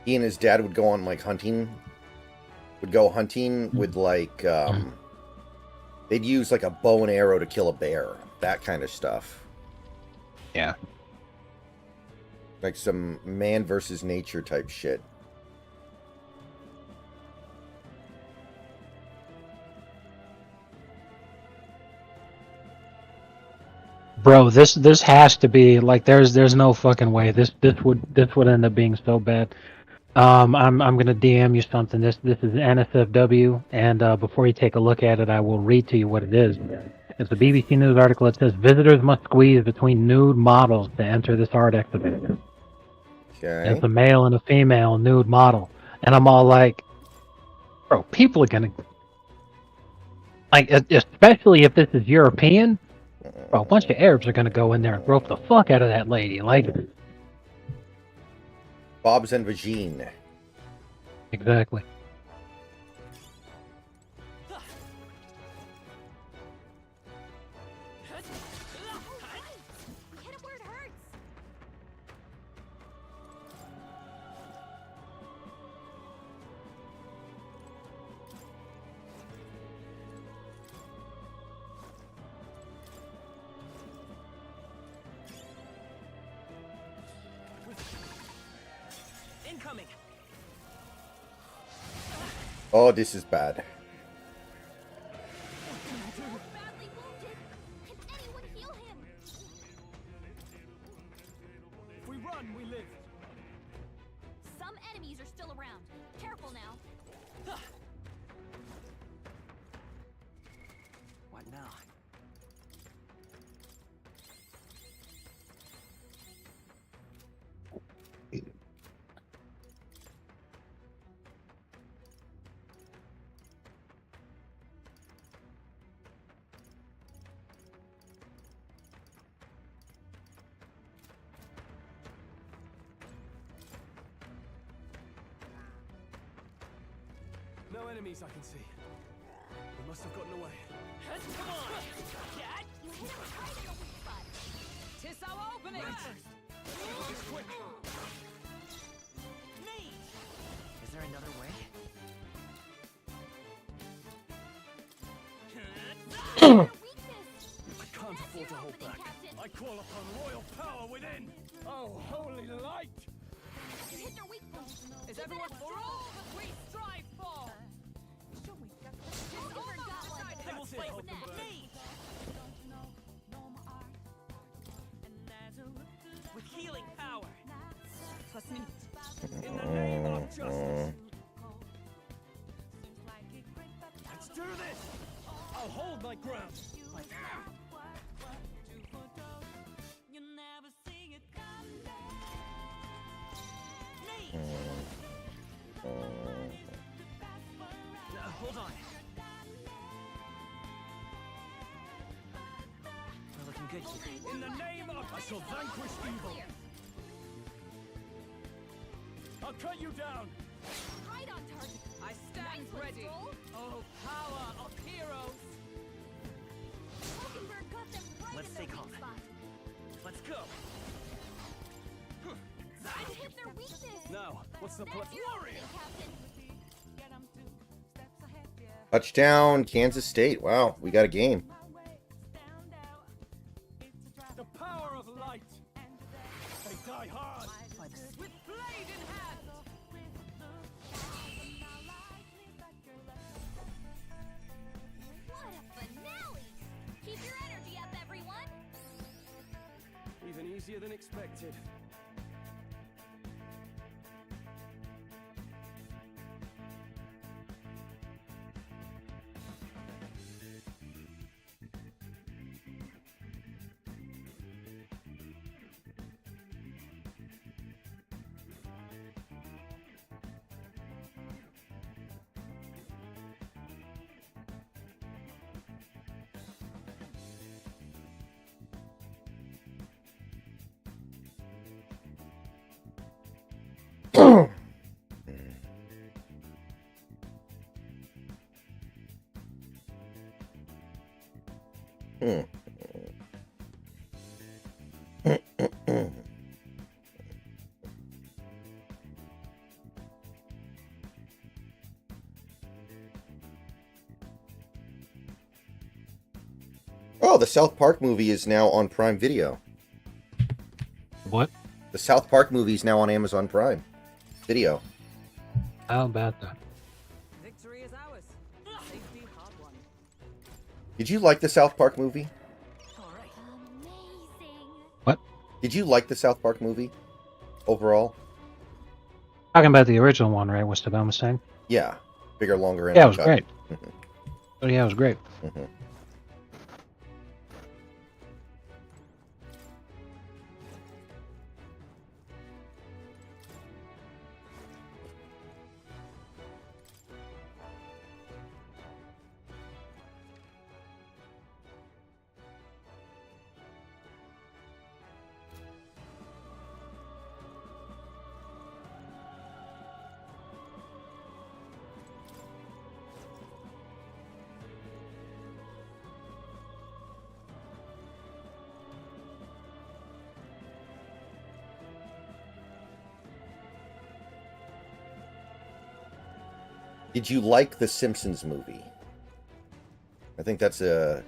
He and his dad would go on like hunting. Would go hunting with like they'd use like a bow and arrow to kill a bear. That kind of stuff. Yeah. Like some man versus nature type shit. Bro, this has to be like there's no fucking way. This would end up being so bad. I'm gonna DM you something. This is NSFW, and before you take a look at it, I will read to you what it is. It's a BBC News article. It says visitors must squeeze between nude models to enter this art exhibition. And Okay. it's a male and a female nude model, and I'm all like, bro, people are gonna like, especially if this is European. Bro, a bunch of Arabs are gonna go in there and rope the fuck out of that lady. Like, Bob's and Vagine. exactly. Hit it where it hurts. Incoming. Oh, this is bad. Badly wounded. Can anyone heal him? If we run, we live. Some enemies are still around. Careful now. What now? No enemies I can see. We must have gotten away. Come on. You hit him right in the weak spot. Tis our opening! Me. Is there another way? Your weakness. I can't afford to hold Opening, back. Captain. I call upon royal power within. Oh, holy light! You hit their weak point. Is everyone for all that we strive for? Discover goblin. I will fight with Next. me. With healing power. In the name of justice. Let's do this! I'll hold my ground. Me. Hold on. We're looking good here. In the name of... I shall vanquish evil. I'll cut you down. Right on target. I stand Nice one, ready. Stroll. Oh, power of heroes! Hulkenberg got them right Let's in their stay weak calm. spot. Let's go. You hit their weakness. Now, what's the plan? That's your opening, Captain. Touchdown, Kansas State. Wow, we got a game. The power of light. They die hard. With blade in hand! What a finale! Keep your energy up, everyone. Even easier than expected. Oh, the South Park movie is now on Prime Video. What? The South Park movie is now on Amazon Prime Video. How about that? Victory is ours. Safety hard won. Did you like the South Park movie? All right. Amazing. What? Did you like the South Park movie overall? Talking about the original one, right? What Stabam was saying? Yeah, bigger, longer, and Yeah, it was uncut. great. Mhm, Oh, yeah, it was great. mhm. Did you like the Simpsons movie? I think that's a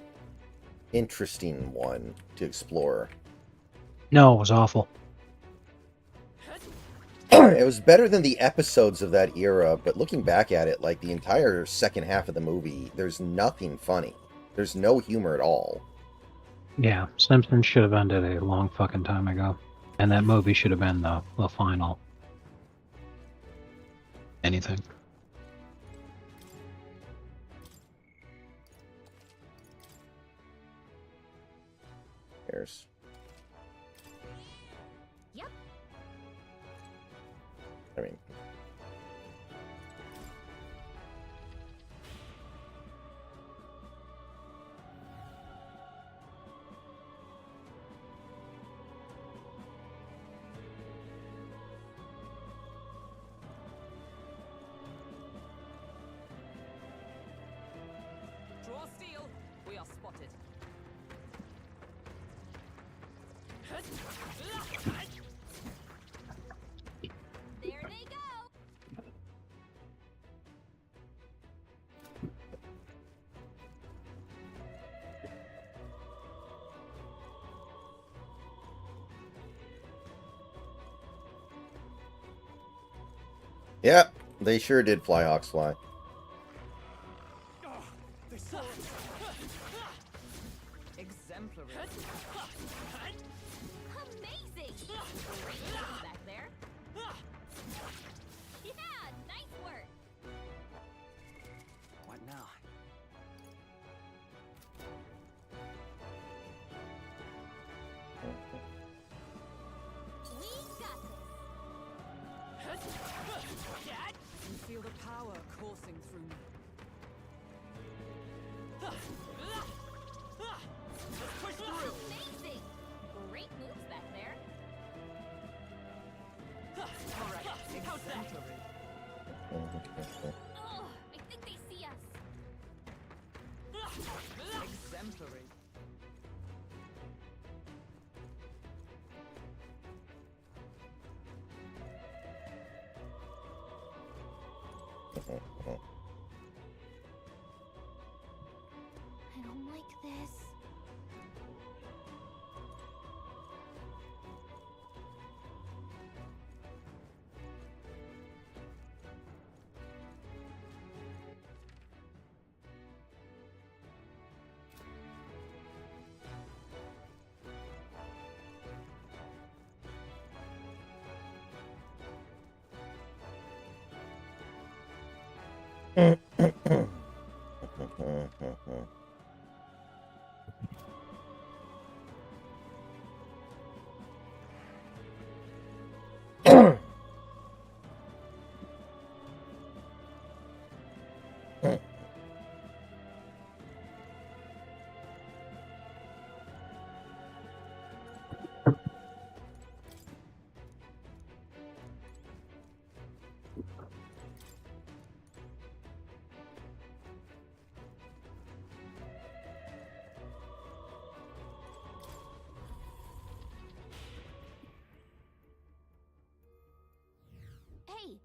interesting one to explore. No, it was awful. It was better than the episodes of that era, but looking back at it, like the entire second half of the movie, there's nothing funny. There's no humor at all. Yeah, Simpsons should have ended a long fucking time ago. And that movie should have been the final. Anything. There's. Yep. I mean. Draw steel. We are spotted. There they go. Yeah, they sure did fly Hawks fly. They saw us. Exemplary. Amazing. Great moves back there. Yeah, nice work. What now? We got this. You feel the power coursing through me. Let's push through. Amazing. Great moves back there. All right. Exemplary. Oh, I think they see us. Exemplary. I don't like this. Hey,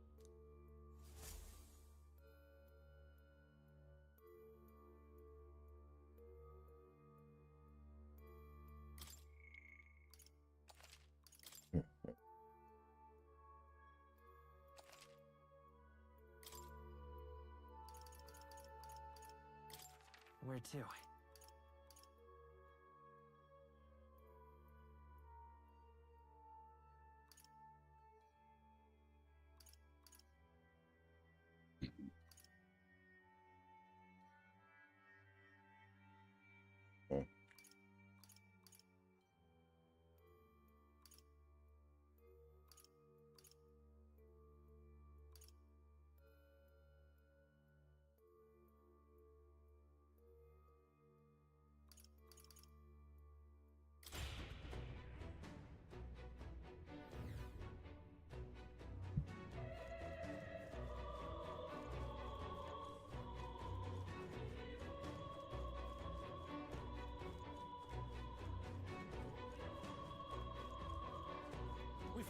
Where to?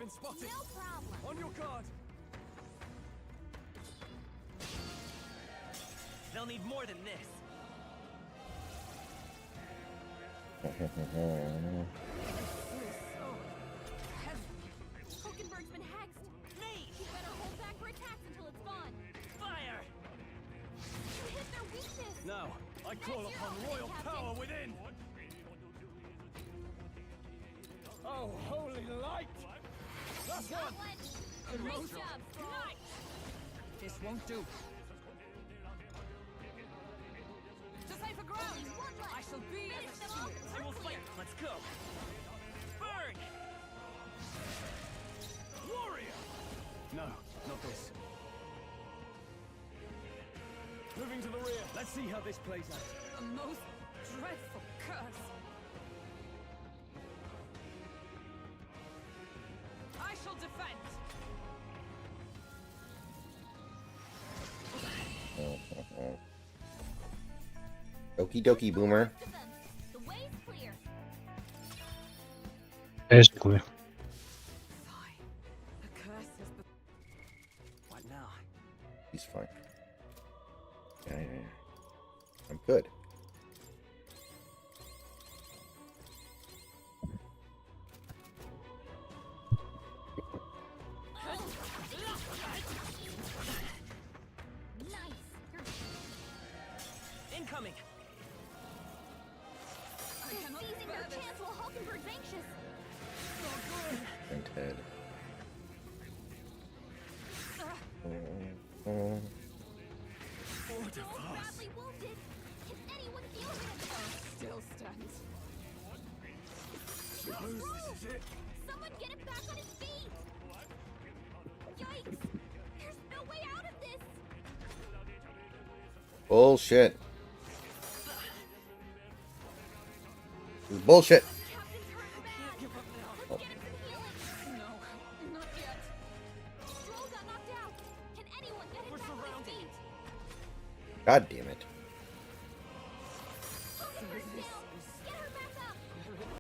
Griffin spotted. No problem. On your guard. They'll need more than this. Hulkenberg's been hexed. Me! You better hold back her attacks until it's gone. Fire! You hit their weakness. Now, I call That's your upon opening, royal Captain. power within. Oh, holy light! Last Got one. one. Great job, Stroll. This won't do. To save the ground! Only one left. I shall be Finish as them a off. shield. I will We're fight. clear. Let's go. Burn! Warrior! No, not this. Moving to the rear. Let's see how this plays out. A most dreadful curse. I shall defend. Okie dokie, Boomer. To them. The way's clear. Basically. Sigh. The curse has been. What now? He's fine. Yeah. I'm good. Nice. You're Incoming! I cannot seizing bear their this. chance while Hulkenberg's anxious. And Ted. Stroll's badly wounded. Can anyone feel him? Still stands. Suppose this is it. Someone get him back on his feet! Yikes! There's no way out of this! Bullshit. This is bullshit. Captain's hurt bad! Let's get him some healing! No, not yet. Stroll got knocked out! Can anyone get him back on his feet? God damn it.